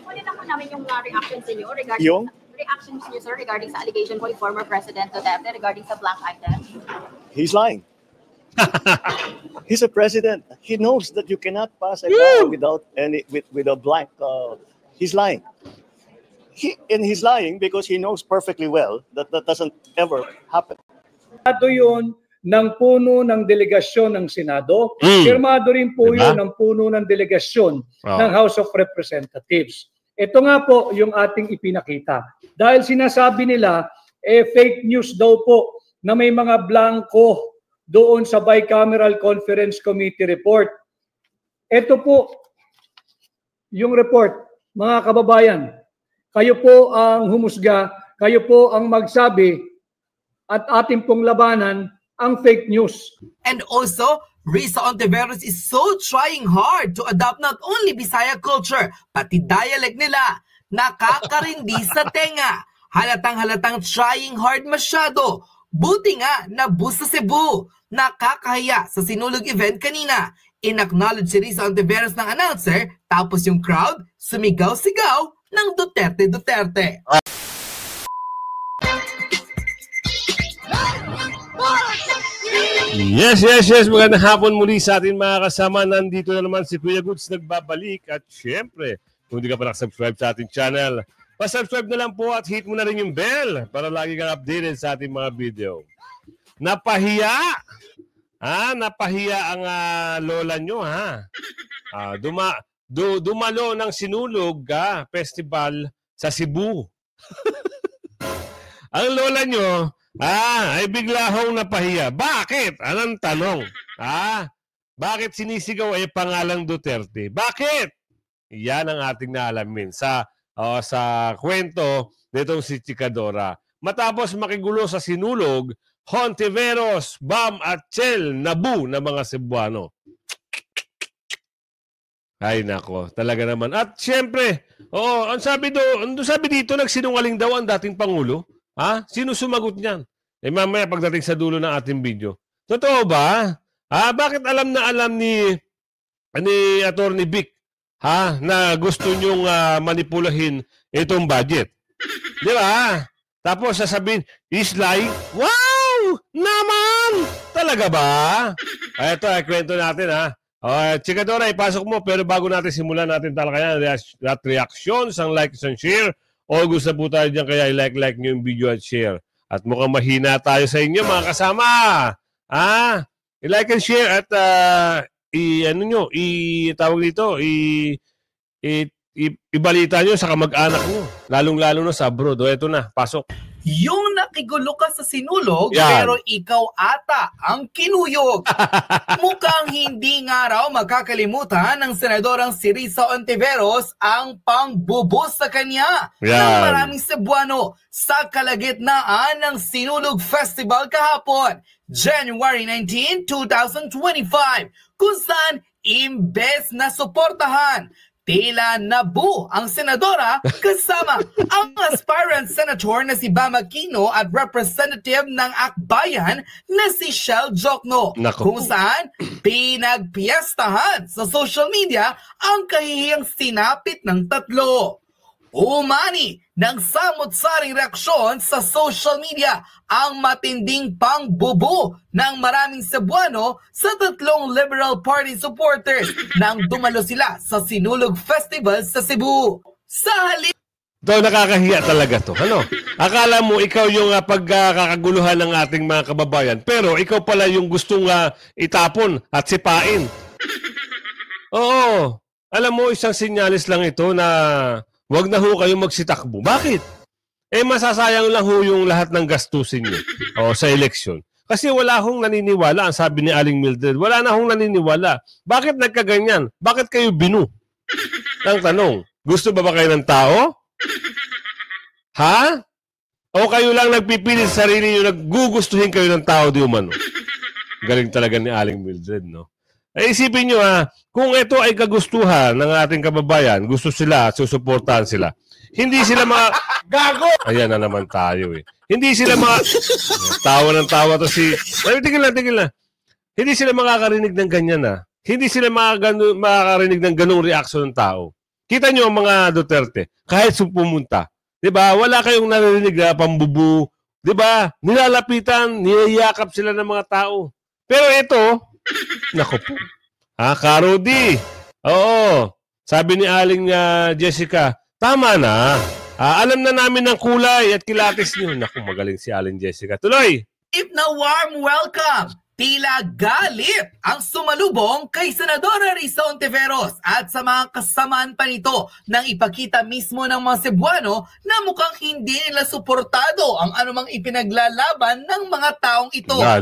Kunin na po namin yung reactions niyo regarding reactions niyo, sir, regarding sa allegation po ni former President Duterte regarding sa black item. He's lying. He's a president. He knows that you cannot pass a law without with a blank. He's lying. He's lying because he knows perfectly well that that doesn't ever happen. Ito yun ng puno ng delegasyon ng Senado. Firmado rin po yun ng puno ng delegasyon ng House of Representatives. Ito nga po yung ating ipinakita. Dahil sinasabi nila, fake news daw po na may mga blanco doon sa Bicameral Conference Committee report. Ito po yung report, mga kababayan. Kayo po ang humusga, kayo po ang magsabi at ating pong labanan ang fake news. And also, Risa Ontiveros is so trying hard to adopt not only Bisaya culture, pati dialect nila. Nakakarindi sa tenga. Halatang trying hard masyado. Buti nga na bus sa Cebu. Nakakahiya sa sinulog event kanina. In-acknowledge si Risa Ontiveros ng announcer, tapos yung crowd sumigaw-sigaw ng Duterte. Yes. Magandang hapon muli sa atin mga kasama. Nandito na naman si Kuya Goods nagbabalik. At syempre, kung hindi ka pa nakasubscribe sa ating channel, pasubscribe na lang po at hit mo na rin yung bell para lagi kang updated sa ating mga video. Napahiya! Napahiya ang lola nyo, ha? Dumalo ng sinulog festival sa Cebu. Ang lola nyo, ay bigla hong napahiya. Bakit? Anong tanong? Bakit sinisigaw ay pangalang Duterte? Bakit? Yan ang ating naalamin sa kwento nitong si Chikadora. Matapos makigulo sa sinulog, Hontiveros, Bam at Chel nabu na mga Cebuano. Ay nako, talaga naman. At syempre, ang sabi dito, nagsinungaling daw ang dating Pangulo. Sino sumagot niyan? Mamaya pagdating sa dulo ng ating video. Totoo ba? Bakit alam na alam ni Attorney Vic na gusto niyong manipulahin itong budget? Di ba? Tapos sasabihin, is lying? Wow! Naman! Talaga ba? Ito, kwento natin Chikadora, ipasok mo. Pero bago natin simulan natin talakayan at reactions, ang like and share. O gusto po tayo dyan, kaya like nyo yung video at share. At mukhang mahina tayo sa inyo, mga kasama. I-like and share at ibalita nyo sa kamag-anak nyo. Lalong-lalo na sa abroad. Ito na, pasok. Yung nakigulo ka sa sinulog, pero ikaw ata ang kinuyog. Mukhang hindi nga raw magkakalimutan ng senadorang si Risa Ontiveros ang pangbubos sa kanya ng maraming Cebuano sa kalagitnaan ng Sinulog Festival kahapon, January 19, 2025, kung saan imbes na suportahan, tila nabu ang senadora kasama ang aspirant senator na si Bam Aquino at representative ng Akbayan na si Shell Jokno. Kung saan pinagpiestahan sa social media ang kahihiyang sinapit ng tatlo. Umani ng samot-saring reaksyon sa social media ang matinding pangbubo ng maraming Cebuano sa tatlong Liberal Party supporters nang dumalo sila sa Sinulog Festival sa Cebu. Sa halip nakakahiya talaga to. Akala mo ikaw yung pagkakaguluhan ng ating mga kababayan, pero ikaw pala yung gustong itapon at sipain. Oo. Alam mo, isang sinyalis lang ito na wag na ho kayong magsitakbo. Bakit? Masasayang lang ho yung lahat ng gastusin nyo sa eleksyon. Kasi wala hong naniniwala, ang sabi ni Aling Mildred. Wala na hong naniniwala. Bakit nagkaganyan? Bakit kayo binu? Ang tanong, gusto ba kayo ng tao? O kayo lang nagpipilit sa sarili nyo, naggugustuhin kayo ng tao di umano? Galing talaga ni Aling Mildred, no? Isipin nyo kung ito ay kagustuhan ng ating kababayan, gusto sila, susuportahan sila. Hindi sila gago! Ayan na naman tayo Hindi sila tawa ng tawa to si... Tigil lang. Hindi sila makakarinig ng ganyan Hindi sila makakarinig ng ganung reaksyon ng tao. Kita nyo mga Duterte, kahit pumunta, di ba? Wala kayong narinig na pambubu. Di ba? Nilalapitan, niyayakap sila ng mga tao. Pero ito, naku po. Karodi. Oo. Sabi ni Aling Jessica, tama na. Alam na namin ng kulay at kilatis nyo. Naku, magaling si Aling Jessica. Tuloy. If na warm welcome, tila galit ang sumalubong kay Senadora Risa Hontiveros at sa mga kasamaan pa nito nang ipakita mismo ng mga Cebuano na mukhang hindi nila suportado ang anumang ipinaglalaban ng mga taong ito. At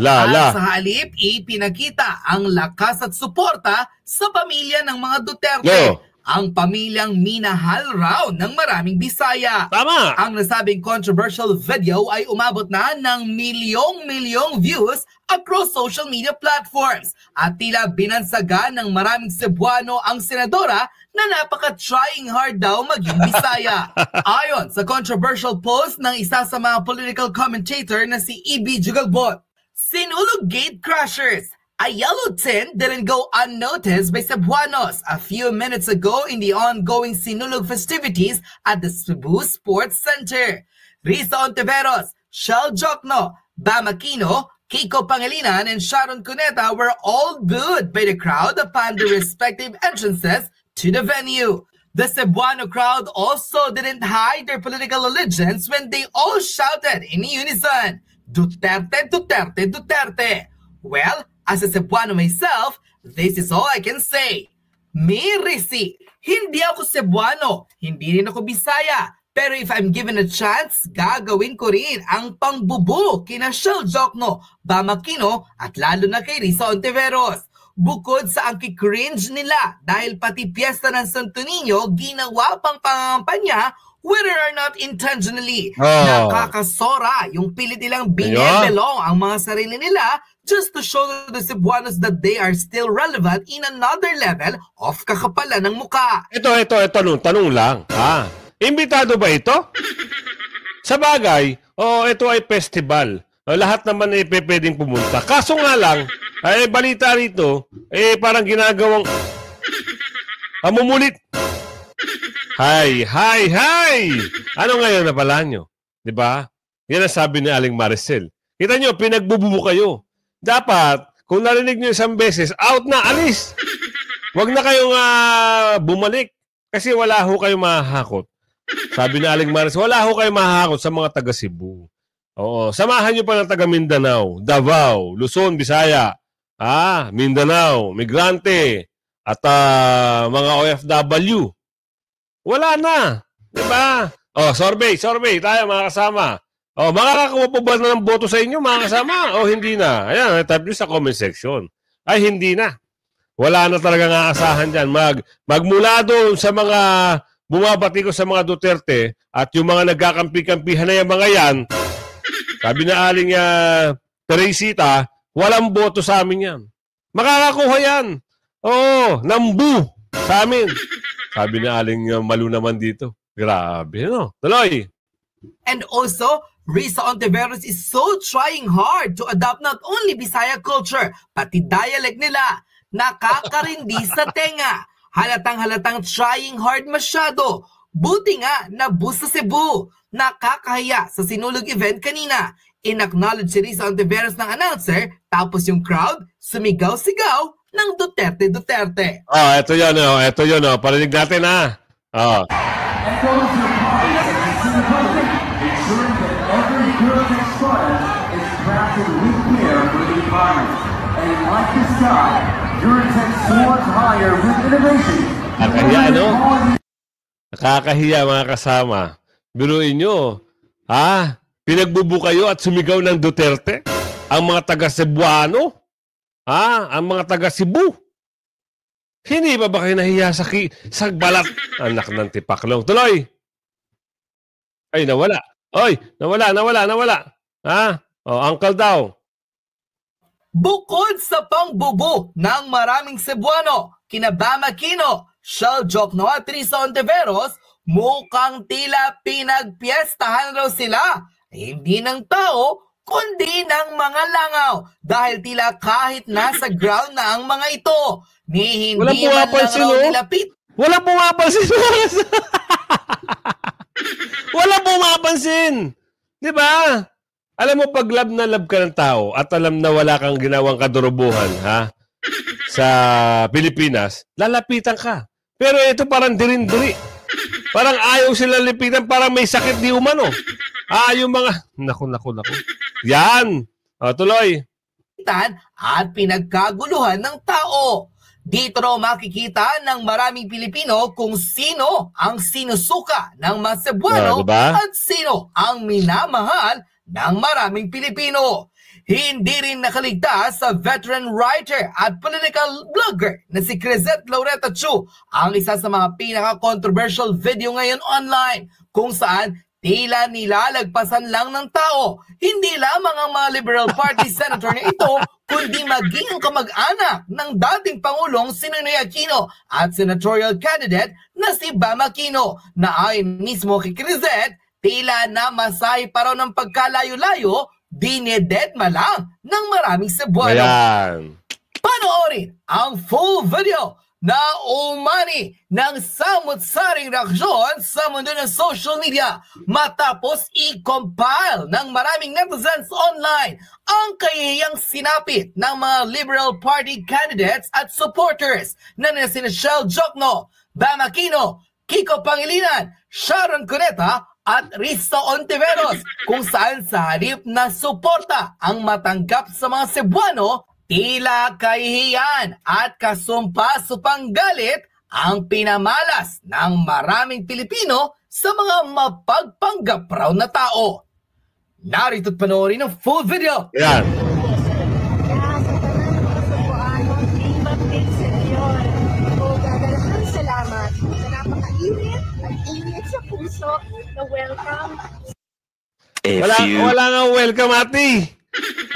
sa halip, ipinakita ang lakas at suporta sa pamilya ng mga Duterte. Ang pamilyang minahal raw ng maraming Bisaya. Tama! Ang nasabing controversial video ay umabot na ng milyong-milyong views across social media platforms at tila binansagan ng maraming Cebuano ang senadora na napaka-trying hard daw maging Bisaya. Ayon sa controversial post ng isa sa mga political commentator na si E.B. Jugalbot, Sinulog Gate Crashers. A yellow tint didn't go unnoticed by Cebuanos a few minutes ago in the ongoing Sinulog festivities at the Cebu Sports Center. Risa Hontiveros, Shell Jokno, Bam Aquino, Kiko Pangilinan, and Sharon Cuneta were all booed by the crowd upon their respective entrances to the venue. The Cebuano crowd also didn't hide their political allegiance when they all shouted in unison, Duterte, Duterte, Duterte. Well, as a Cebuano myself, this is all I can say. Me, Risi, hindi ako Cebuano, hindi rin ako Bisaya. Pero if I'm given a chance, gagawin ko rin ang pangbubu kina Shell Jokno, Bam Aquino at lalo na kay Risa Hontiveros. Bukod sa ang cringe nila dahil pati piyesta ng Santo Niño ginawa pang pangampanya whether or not intentionally. Nakakasora yung pilit nilang binibelong ang mga sarili nila just to show the Cebuanos that they are still relevant in another level of kakapalan ng muka. Tanong lang. Imbitado ba ito? Sa bagay, ito ay festival. Lahat naman ay pwedeng pumunta. Kaso nga lang, balita rito, parang ginagawang mumulit. Hi! Ano ngayon na pala nyo? Diba? Yan ang sabi ni Aling Maricel. Kita nyo, pinagbububo kayo. Dapat, kung narinig nyo isang beses, out na, alis! Huwag na kayong bumalik. Kasi wala ho kayong mahahakot. Sabi ni Aling Maricel, wala ho kayong mahahakot sa mga taga Cebu. Oo, samahan nyo pa ng taga Mindanao, Davao, Luzon, Bisaya, Mindanao, migrante, at mga OFW. Wala na. Diba? Survey tayo mga kasama. Makakakuha po ba na ng boto sa inyo mga kasama? Hindi na. Ayan, type nyo sa comment section. Ay, hindi na. Wala na talagang aasahan dyan. Magmula doon sa mga bumabati ko sa mga Duterte at yung mga nagkakampi-kampihan na yung mga yan, sabi na Aling Teresita, walang boto sa amin yan. Makakakuha yan. Nambu sa amin. Sabi na Aling Malu naman dito. Grabe, no? Tuloy. And also, Risa Hontiveros is so trying hard to adopt not only Bisaya culture, pati dialect nila. Nakakarindi sa tenga. Halatang trying hard masyado. Buti nga, nabus sa Cebu. Nakakahiya sa Sinulog event kanina. In-acknowledge si Risa Hontiveros ng announcer, tapos yung crowd, sumigaw-sigaw ng Duterte. Ito yun. Parinig natin, Nakakahiya mga kasama. Biruin nyo, pinagbubu kayo at sumigaw ng Duterte? Ang mga taga Cebuano? Ang mga taga Cebu? Hindi ba kayo nahiya sa balat? Anak ng tipaklong. Tuloy! Ay, nawala. Nawala. Uncle daw. Bukod sa pangbubu ng maraming Cebuano, kina Bam Aquino, Shell Jokno at Risa Hontiveros, mukhang tila pinagpiestahan raw sila. Hindi ng tao, kundi ng mga langaw. Dahil tila kahit nasa ground na ang mga ito, hindi man lang raw nilapit Walang pumapansin. Walang pumapansin. Di ba? Alam mo, pag love na love ka ng tao at alam na wala kang ginawang kadurubuhan, ha? Sa Pilipinas, lalapitan ka. Pero ito parang dirin-diri. Parang ayaw sila lapitan, parang may sakit di umano. Yung mga... Naku. Yan. Tuloy. At pinagkaguluhan ng tao. Dito raw makikita ng maraming Pilipino kung sino ang sinusuka ng mga Cebuano diba? At sino ang minamahal ng maraming Pilipino. Hindi rin nakaligtas sa veteran writer at political blogger na si Crisette Laureta Chu, ang isa sa mga pinaka-controversial video ngayon online kung saan tila nilalagpasan lang ng tao. Hindi lamang ang mga Liberal Party senator na ito, kundi maging ang kamag-anak ng dating Pangulong si Ninoy Aquino at senatorial candidate na si Bam Aquino na ayon mismo kay Crisette, tila na masay pa raw ng pagkalayo-layo, dinededma lang ng maraming Cebuano. Ayan. Panoorin ang full video na umani ng samut-saring reaksyon sa mundo ng social media matapos i-compile ng maraming netizens online ang kahihiyang sinapit ng mga Liberal Party candidates at supporters na sina Shell Jokno, Bam Aquino, Kiko Pangilinan, Sharon Cuneta at Rizzo Ontiveros, kung saan sa halip na suporta ang matanggap sa mga Cebuano, tila kahihiyan at kasumpa-supang galit ang pinamalas ng maraming Pilipino sa mga mapagpanggap raw na tao. Narito't panoorin ang full video. Yan. Salamat sa napakainit at init sa puso na welcome. Wala nga welcome, ate.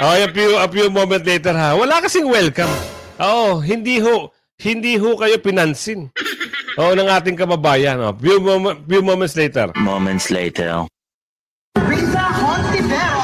A few moment later, ha. Wala kasing welcome. Hindi ho kayo pinansin. Ng ating kababayan. Few moments later. Risa Hontivero.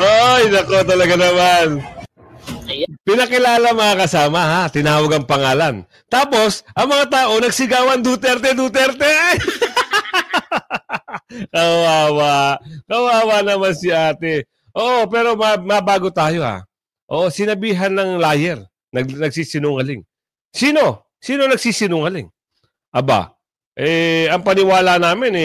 Ay, nako talaga naman. Pinakilala mga kasama, ha? Tinawag ang pangalan. Tapos, ang mga tao nagsigawan, Duterte. Kawawa naman si ate. Pero mabago tayo, ha? Sinabihan ng liar. Nagsisinungaling. Sino nagsisinungaling? Aba, ang paniwala namin,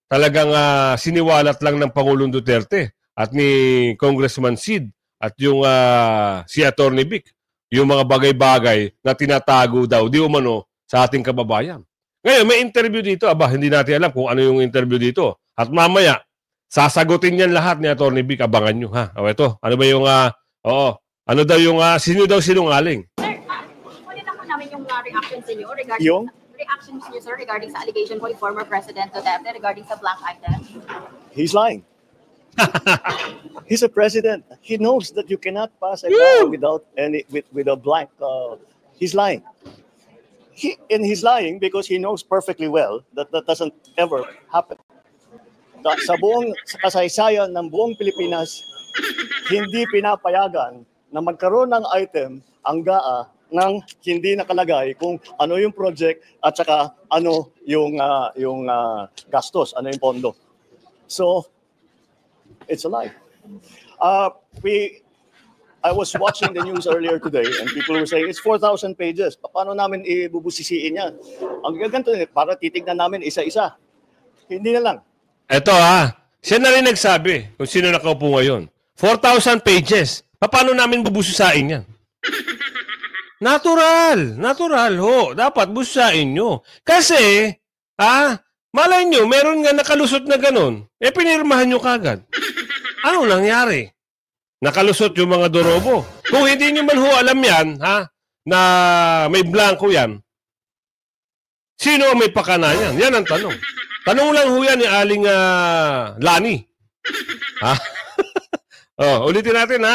talagang siniwalat lang ng Pangulong Duterte at ni Congressman Sid at yung si Atty. Vic, yung mga bagay-bagay na tinatago daw di umano sa ating kababayan. Ngayon, may interview dito. Aba, hindi natin alam kung ano yung interview dito. At mamaya, sasagutin yan lahat ni Atty. Vic. Abangan nyo, ha? Ito, ano ba yung, ano daw yung, sino daw sinungaling? Sir, kunin lang po namin yung reaction sa inyo regarding... Yung? Reactions niyo, sir, regarding sa allegation po ni former President Duterte regarding sa blank item? He's lying. He's a president. He knows that you cannot pass a law without with a blank. He's lying. He's lying because he knows perfectly well that that doesn't ever happen. Sa buong kasaysayan ng buong Pilipinas, hindi pinapayagan na magkaroon ng item ang GAA nang hindi nakalagay kung ano yung project at saka ano yung gastos, ano yung pondo. So, it's a lie. I was watching the news earlier today and people were saying it's 4,000 pages. Paano namin ibubusisiin yan? Ang gaganto, para titignan namin isa-isa. Hindi na lang. Eto, siya na rin nagsabi kung sino nakaupo ngayon. 4,000 pages. Paano namin bubususain yan? Natural ho. Dapat busain nyo. Kasi, malay nyo, meron nga nakalusot na ganun. Pinirmahan nyo kagad. Ano nangyari? Nakalusot yung mga dorobo. Kung hindi nyo man ho alam yan, na may blanco yan, sino ang may pakana yan? Yan ang tanong. Tanong lang ho yan ni Aling Lani. Ulitin natin,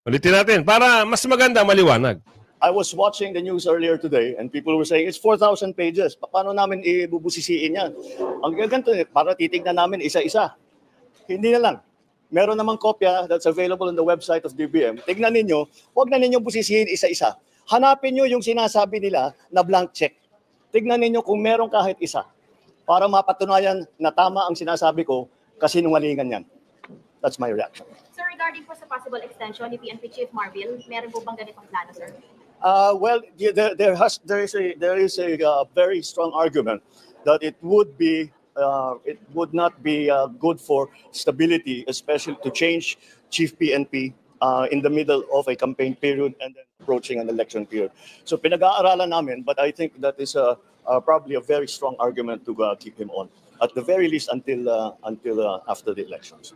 Ulitin natin para mas maganda maliwanag. I was watching the news earlier today and people were saying, it's 4,000 pages. Paano namin ibubusisiin yan? Ang ganito, para titignan namin isa-isa. Hindi na lang. Meron namang kopya that's available on the website of DBM. Tignan ninyo, huwag na ninyo busisihin isa-isa. Hanapin nyo yung sinasabi nila na blank check. Tignan ninyo kung meron kahit isa. Para mapatunayan na tama ang sinasabi ko, kasinungalingan yan. That's my reaction. Sir, regarding po sa possible extension ni PNP Chief Marvil, meron po bang ganitong plano, sir? Well, there is a very strong argument that it would not be good for stability, especially to change Chief PNP in the middle of a campaign period and then approaching an election period. So pinag-aaralan namin, but I think that is probably a very strong argument to keep him on, at the very least until after the elections.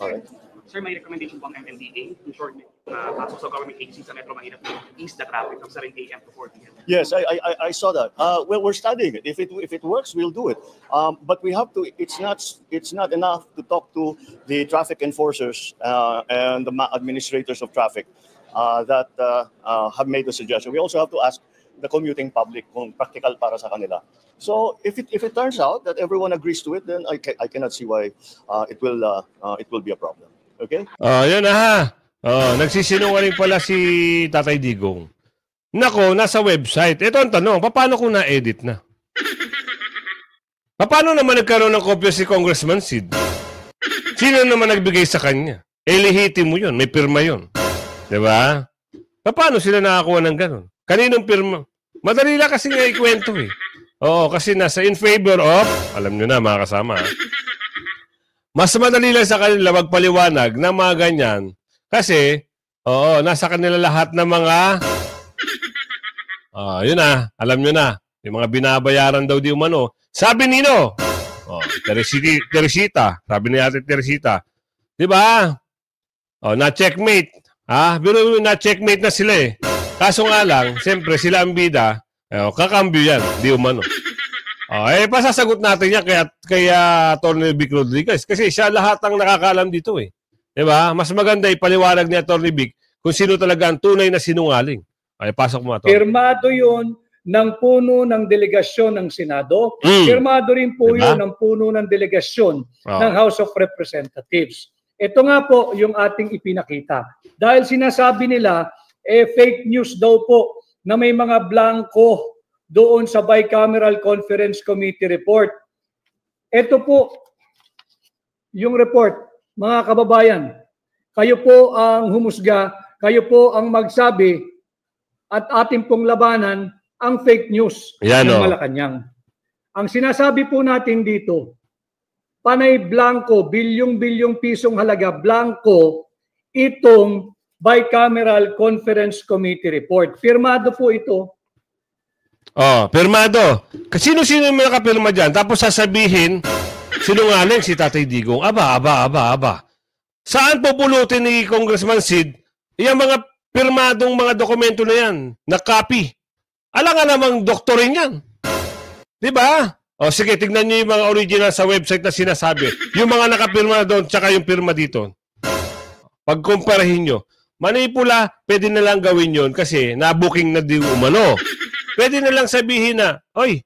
All right. Sir, may recommendation po ang MMDA in short pasok sa government agencies sa Metro Manila to ease the traffic from 7 a.m. to 4 p.m. Yes, I saw that. Well, we're studying it. If it works, we'll do it. But we have to. It's not enough to talk to the traffic enforcers and the administrators of traffic that have made the suggestion. We also have to ask the commuting public kung practical para sa kanila. So if it turns out that everyone agrees to it, then I cannot see why it will be a problem. Okay? Yan na ha. Nagsisinungaling pala si Tatay Digong. Nako, nasa website. Ito ang tanong, paano kung na-edit na? Paano naman nagkaroon ng kopya si Congressman Sid? Sino naman nagbigay sa kanya? Lihiti mo yun, may pirma yun. Diba? Paano sila nakakuha ng ganun? Kaninong pirma? Madali lang kasi nga ikwento eh. Oo, kasi nasa in favor of, alam nyo na mga kasama, mas madali lang sa kanila magpaliwanag na mga ganyan. Kasi, nasa kanila lahat ng mga, yun na, alam nyo na, yung mga binabayaran daw di umano. Sabi nino, Teresita, sabi ni Ate Teresita, di ba? Na-checkmate. Pero na-checkmate na sila eh. Kaso nga lang, siyempre sila ang bida, kakambyo yan, di umano. Pasasagot natin yan kaya Atty. Vic Rodriguez. Kasi siya lahat ang nakakaalam dito eh. Diba? Mas maganda ipaliwanag ni Atty. Vic kung sino talaga ang tunay na sinungaling. Pasok mo, Atty. Pirmado yun ng puno ng delegasyon ng Senado. Pirmado rin po yun ng puno ng delegasyon ng House of Representatives. Ito nga po yung ating ipinakita. Dahil sinasabi nila, fake news daw po na may mga blanco doon sa Bicameral Conference Committee report. Ito po yung report, mga kababayan. Kayo po ang humusga, kayo po ang magsabi at ating pong labanan ang fake news ng Malacanang. Ang sinasabi po natin dito, panay blanco, bilyong-bilyong pisong halaga blanco itong Bicameral Conference Committee report. Firmado po ito. Pirmado. Sino-sino yung nakapirma dyan? Tapos sasabihin, sinungaling si Tatay Digong. Aba. Saan pupulutin ni Congressman Sid yung mga pirmadong mga dokumento na yan? Na copy. Alam nga namang doktorin yan. Diba? Sige, tignan nyo yung mga original sa website na sinasabi. Yung mga nakapirma doon, tsaka yung pirma dito. Pagkumparahin nyo. Manipula, pwede na lang gawin yon kasi na-booking na di umano. Pwede na lang sabihin na, oy,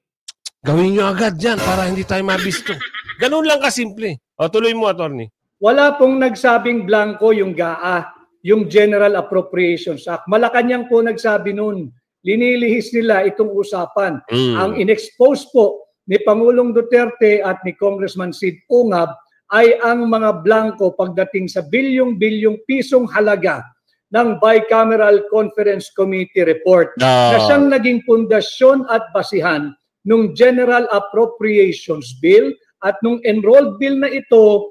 gawin nyo agad dyan para hindi tayo mabisto. Ganun lang kasimple. Tuloy mo, attorney. Wala pong nagsabing blanco yung GAA, yung General Appropriations Act. Malacanang po nagsabi nun. Linilihis nila itong usapan. Ang inexpose po ni Pangulong Duterte at ni Congressman Sid Ungab ay ang mga blanco pagdating sa bilyong-bilyong pisong halaga ng Bicameral Conference Committee report na siyang naging pundasyon at basihan nung General Appropriations Bill at nung enrolled bill na ito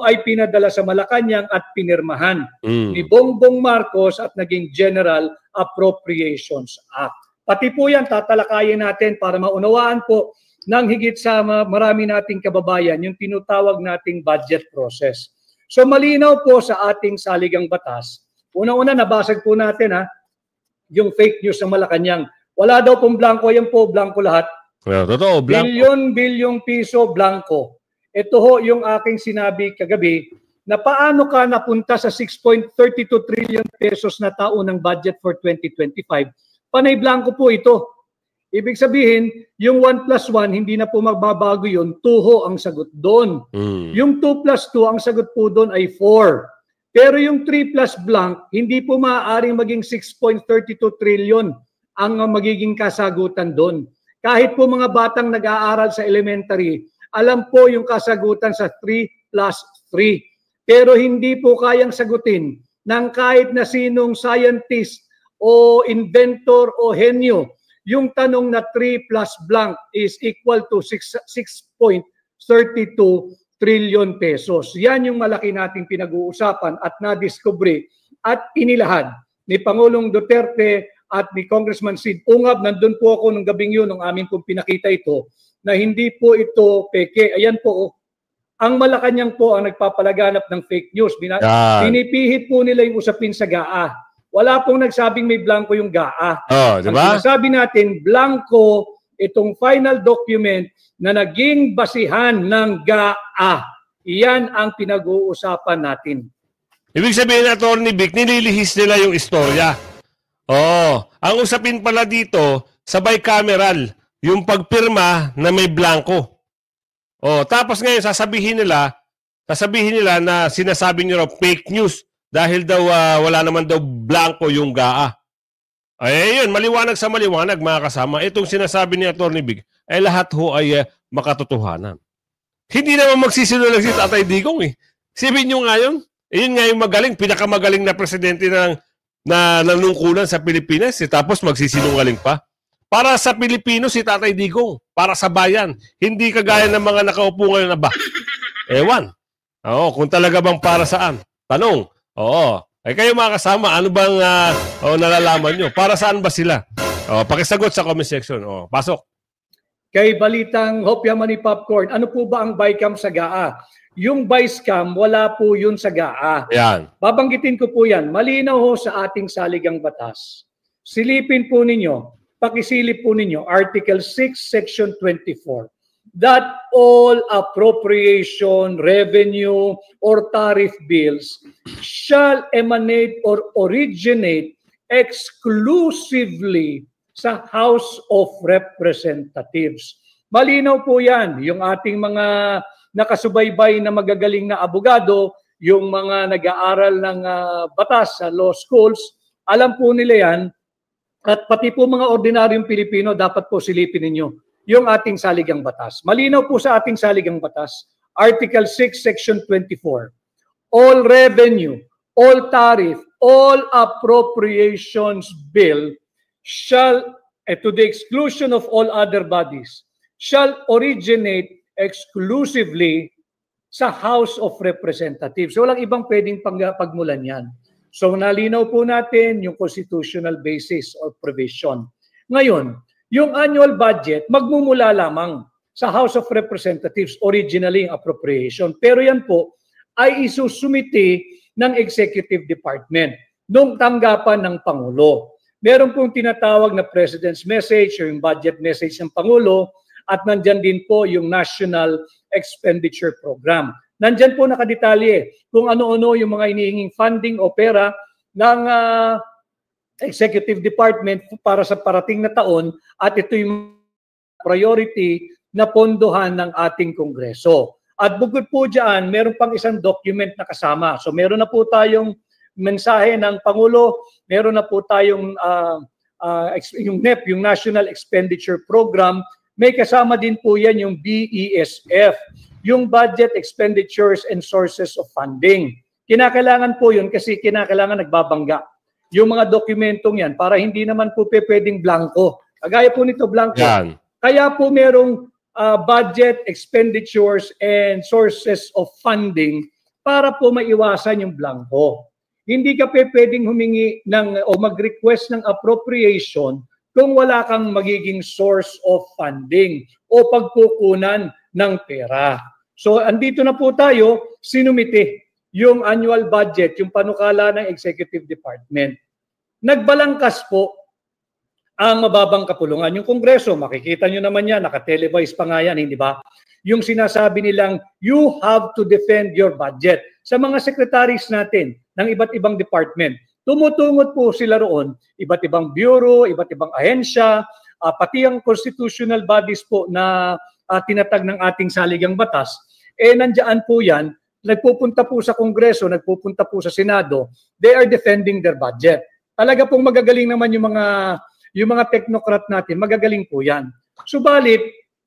ay pinadala sa Malacanang at pinirmahan ni Bongbong Marcos at naging General Appropriations Act. Pati po yan tatalakayin natin para maunawaan po ng higit sa marami nating kababayan yung tinutawag nating budget process. So malinaw po sa ating saligang batas. Una-una, nabasag po natin yung fake news ng Malacanang. Wala daw pong blanco, yan po, blanco lahat. Totoo, blanco. Bilyong piso blanco. Ito ho yung aking sinabi kagabi na paano ka napunta sa 6.32 trillion pesos na taunang budget for 2025, panay blanco po ito. Ibig sabihin, yung 1+1, hindi na po magbabago yun, 2 ho ang sagot doon. Yung 2+2, ang sagot po doon ay 4. Pero yung 3 plus blank, hindi po maaaring maging 6.32 trillion ang magiging kasagutan doon. Kahit po mga batang nag-aaral sa elementary, alam po yung kasagutan sa 3 plus 3. Pero hindi po kayang sagutin ng kahit na sinong scientist o inventor o henyo. Yung tanong na 3 plus blank is equal to 6.32 trillion pesos. Yan yung malaki nating pinag-uusapan at nadiskubre at inilahad ni Pangulong Duterte at ni Congressman Sid Ungab. Nandun po ako nung gabing yun, nung amin pong pinakita ito, na hindi po ito peke. Ayan po, ang Malacanang po ang nagpapalaganap ng fake news. Pinipihit po nila yung usapin sa GAA. Wala pong nagsabing may blanco yung GAA. Diba? Ang sinasabi natin, blanco itong final document na naging basihan ng GAA. Iyan ang pinag-uusapan natin. Ibig sabihin, Atty. Vic, nililihis nila yung istorya. Ang usapin pala dito, sa bicameral, yung pagpirma na may blanco. Tapos ngayon sasabihin nila na sinasabi niyo raw fake news dahil daw wala naman daw blanco yung GAA. Ay yun, maliwanag sa maliwanag mga kasama. Itong sinasabi ni Atty. Vic ay lahat ho ay makatotohanan. Hindi naman magsisinungaling si Tatay Digong eh. Sibin nyo nga yun. Yun nga yung magaling, pinakamagaling na presidente na nanungkulan sa Pilipinas. Tapos magsisinungaling pa. Para sa Pilipino si Tatay Digong. Para sa bayan. Hindi kagaya ng mga nakaupo ngayon na ba? Ewan. Kung talaga bang para saan? Tanong. Ay kayo mga kasama, ano bang nalalaman nyo? Para saan ba sila? Pakisagot sa comment section. Pasok. Kay Balitang Hopya Money Popcorn, ano po ba ang BICAM sa GAA? Yung BICAM, wala po yun sa GAA. Yan. Babanggitin ko po yan. Malinaw ho sa ating saligang batas. Silipin po ninyo, pakisilip po ninyo, Article 6, Section 24, that all appropriation, revenue, or tariff bills shall emanate or originate exclusively sa House of Representatives. Malinaw po yan. Yung ating mga nakasubaybay na magagaling na abogado, yung mga nag-aaral ng batas sa law schools, alam po nila yan. At pati po mga ordinaryong Pilipino, dapat po silipin ninyo yung ating saligang batas. Malinaw po sa ating saligang batas, Article 6, Section 24. All revenue, all tariff, all appropriations bill shall, to the exclusion of all other bodies, shall originate exclusively sa House of Representatives. So walang ibang pwedeng pagmulan yan. So nalinaw po natin yung constitutional basis or provision. Ngayon, yung annual budget, magmumula lamang sa House of Representatives, originally appropriation. Pero yan po ay isusumiti ng Executive Department nung tanggapan ng Pangulo. Meron pong tinatawag na President's Message o yung budget message ng Pangulo at nandyan din po yung National Expenditure Program. Nandyan po nakadetalye kung ano-ano yung mga inihinging funding o pera ng Executive Department para sa parating na taon at ito yung priority na pondohan ng ating Kongreso. At bukod po dyan, meron pang isang document na kasama. So meron na po tayong mensahe ng Pangulo, meron na po tayong yung NEP, yung National Expenditure Program, may kasama din po yan yung BESF, yung Budget Expenditures and Sources of Funding. Kinakailangan po yun kasi kinakailangan nagbabangga yung mga dokumentong yan para hindi naman po pwedeng blanco. Kagaya po nito, blanco. Yan. Kaya po merong budget, expenditures, and sources of funding para po maiwasan yung blanco. Hindi ka pwedeng humingi ng o mag-request ng appropriation kung wala kang magiging source of funding o pagkukunan ng pera. So andito na po tayo, sinumite yung annual budget, yung panukala ng Executive Department. Nagbalangkas po ang mababang kapulungan. Yung Kongreso, makikita nyo naman yan, naka-televise pa nga yan, hindi ba? Yung sinasabi nilang, you have to defend your budget. Sa mga secretaries natin ng iba't ibang department, tumutungot po sila roon, iba't ibang bureau, iba't ibang ahensya, pati ang constitutional bodies po na tinatag ng ating saligang batas, nandiyan po yan, nagpupunta po sa Kongreso, nagpupunta po sa Senado, they are defending their budget. Talaga pong magagaling naman yung mga technocrat natin, magagaling po yan. Subalit,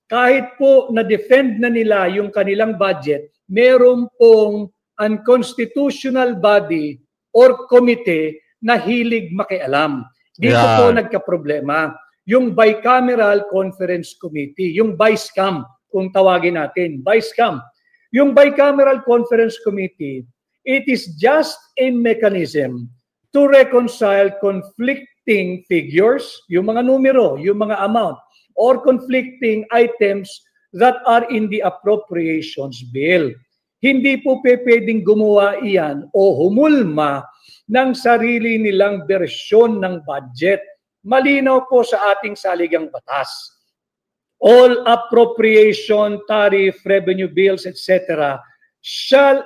kahit po na-defend na nila yung kanilang budget, meron pong unconstitutional body or committee na hilig makialam. Dito po nagka-problema. Yung Bicameral Conference Committee, yung BICAM, kung tawagin natin, BICAM. Yung Bicameral Conference Committee, it is just a mechanism to reconcile conflicting figures, yung mga numero, yung mga amount, or conflicting items that are in the appropriations bill. Hindi po pwedeng gumawa iyan o humulma ng sarili nilang bersyon ng budget. Malinaw po sa ating saligang batas. All appropriation, tariff, revenue bills, etc. shall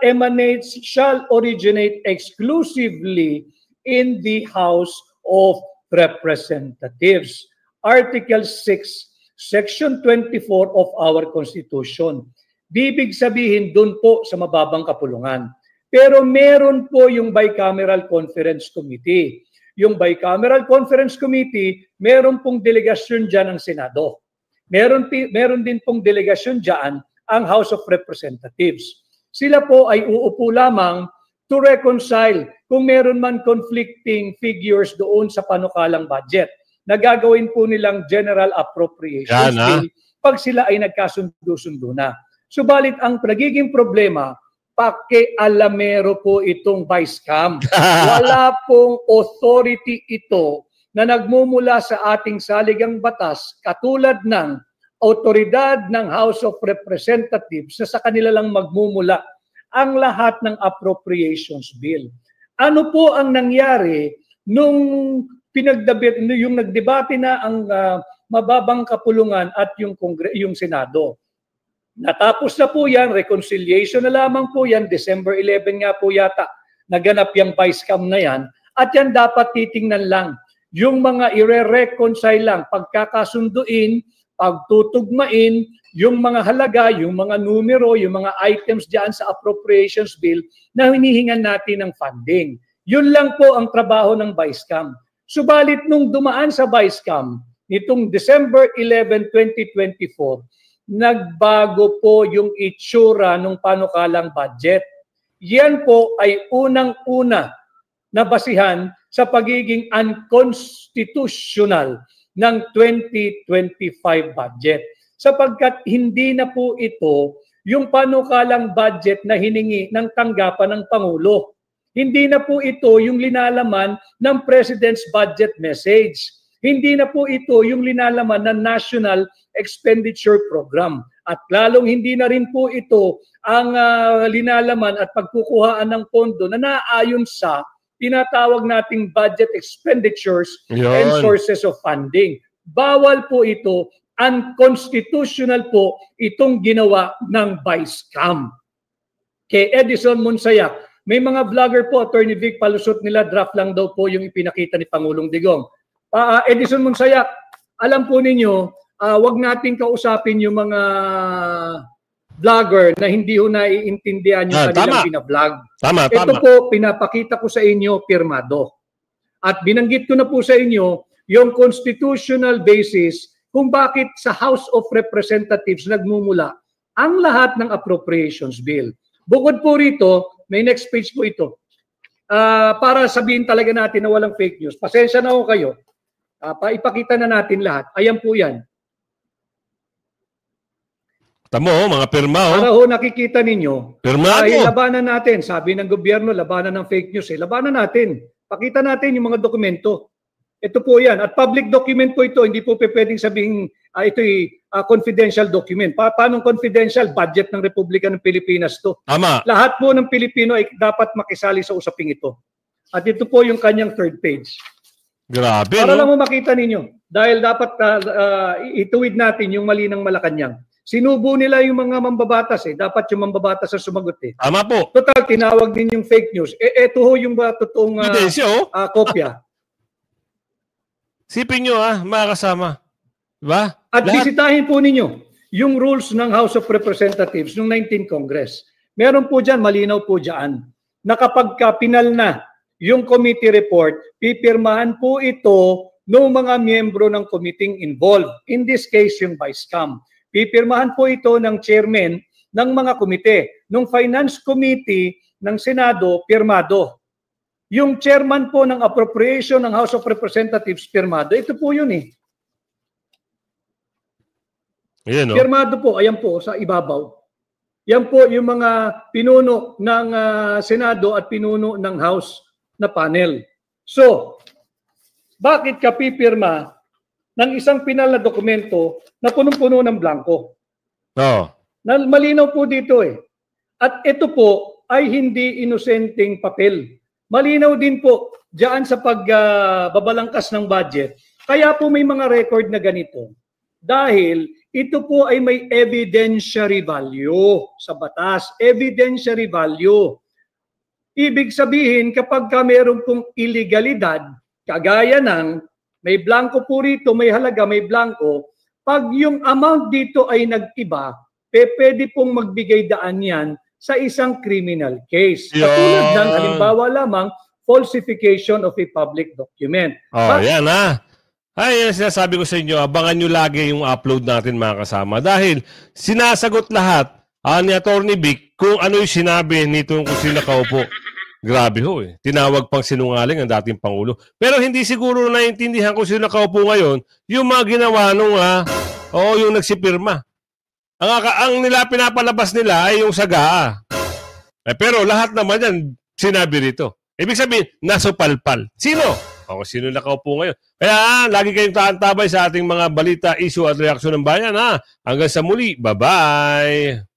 originate exclusively in the House of Representatives. Article 6, Section 24 of our Constitution. Bibig sabihin dun po sa mababang kapulungan. Pero meron po yung Bicameral Conference Committee. Yung Bicameral Conference Committee, meron pong delegasyon dyan ng Senado. Meron din pong delegasyon dyan ang House of Representatives. Sila po ay uupo lamang to reconcile kung meron man conflicting figures doon sa panukalang budget. Nagagawin po nilang General Appropriations Bill pag sila ay nagkasundo-sundo na. Subalit ang nagiging problema, pakialamero po itong BICAM. Wala pong authority ito na nagmumula sa ating saligang batas katulad ng autoridad ng House of Representatives na sa kanila lang magmumula ang lahat ng appropriations bill. Ano po ang nangyari nung yung nagdebate na ang mababang kapulungan at yung Senado? Natapos na po yan, reconciliation na lamang po yan, December 11 nga po yata, naganap yung BICAM na yan, at yan dapat titingnan lang. Yung mga ire-reconcile lang, pagkakasunduin, pagtutugmain, yung mga halaga, yung mga numero, yung mga items dyan sa appropriations bill na hinihingan natin ng funding. Yun lang po ang trabaho ng BICAM. Subalit nung dumaan sa BICAM, nitong December 11, 2024, nagbago po yung itsura ng panukalang budget. Yan po ay unang-una na basihan sa pagiging unconstitutional ng 2025 budget. Sapagkat hindi na po ito yung panukalang budget na hiningi ng tanggapan ng Pangulo. Hindi na po ito yung linalaman ng President's Budget Message. Hindi na po ito yung linalaman ng National Expenditure Program. At lalong hindi na rin po ito ang linalaman at pagkukuhaan ng pondo na naayon sa tinatawag nating budget expenditures and sources of funding. Bawal po ito, unconstitutional po itong ginawa ng BICAM. Kay Edison Monsayak, may mga vlogger po, Attorney Vic, palusot nila, draft lang daw po yung ipinakita ni Pangulong Digong. Edison Monsayak, alam po ninyo, wag nating kausapin yung mga vlogger na hindi ho naiintindihan yung kanilang pina-vlog. Ito po, pinapakita ko sa inyo, pirmado. At binanggit ko na po sa inyo yung constitutional basis kung bakit sa House of Representatives nagmumula ang lahat ng appropriations bill. Bukod po rito, may next page po ito. Para sabihin talaga natin na walang fake news. Pasensya na ho kayo. Ipakita na natin lahat. Ayan po yan. Tamo, mga pirma. Para ho nakikita ninyo. Pirmado. Labanan natin. Sabi ng gobyerno, labanan ng fake news. Labanan natin. Pakita natin yung mga dokumento. Ito po yan. At public document po ito. Hindi po pwedeng sabihin ito'y confidential document. Paano confidential? Budget ng Republika ng Pilipinas to. Tama. Lahat po ng Pilipino ay dapat makisali sa usaping ito. At ito po yung kanyang third page. Grabe, Para lang no? mo makita ninyo. Dahil dapat ituwid natin yung mali ng Malacanang. Sinubo nila yung mga mambabatas eh. Dapat yung mambabatas ang sumagot eh. Tama po. Total, tinawag din yung fake news. Eto ho yung totoong Ebidensya, oh. kopya. Sipin nyo, mga kasama. Diba? At Lahat- bisitahin po ninyo yung rules ng House of Representatives noong 19th Congress. Meron po dyan, malinaw po dyan, na kapag pinal na yung committee report, pipirmahan po ito ng mga miyembro ng committee involved. In this case, yung Vice-Cam. Pipirmahan po ito ng chairman ng mga komite. Nung Finance Committee ng Senado, pirmado. Yung chairman po ng Appropriation ng House of Representatives, pirmado. Ito po yun eh. Ayan, no? Pirmado po, ayan po, sa ibabaw. Yan po yung mga pinuno ng Senado at pinuno ng House na panel. So, bakit ka pipirma ng isang pinal na dokumento na punong-puno ng blanco? Oo. Malinaw po dito eh. At ito po ay hindi inosenteng papel. Malinaw din po diyan sa pagbabalangkas ng budget. Kaya po may mga record na ganito. Dahil ito po ay may evidentiary value sa batas. Evidentiary value. Ibig sabihin kapag meron pong illegalidad, kagaya ng may blanco po rito, may halaga, may blanco, pag yung amount dito ay nag-iba, pwede pong magbigay daan yan sa isang criminal case. Katulad ng halimbawa lamang, falsification of a public document. Oh, yan Ay, sinasabi ko sa inyo, abangan nyo lagi yung upload natin mga kasama. Dahil sinasagot lahat ni Atty. Vic kung ano yung sinabi nito kung sino nakaupo. Grabe ho eh. Tinawag pang sinungaling ang dating Pangulo. Pero hindi siguro naiintindihan kung sino nakaupo ngayon yung mga ginawa nung yung nagsipirma. Ang nila pinapalabas nila ay yung sagaa. Pero lahat naman yan sinabi rito. Ibig sabihin, nasupalpal. Sino? Sino nakaupo ngayon? Kaya lagi kayong taantabay sa ating mga balita, issue at reaksyon ng bayan. Hanggang sa muli. Bye-bye!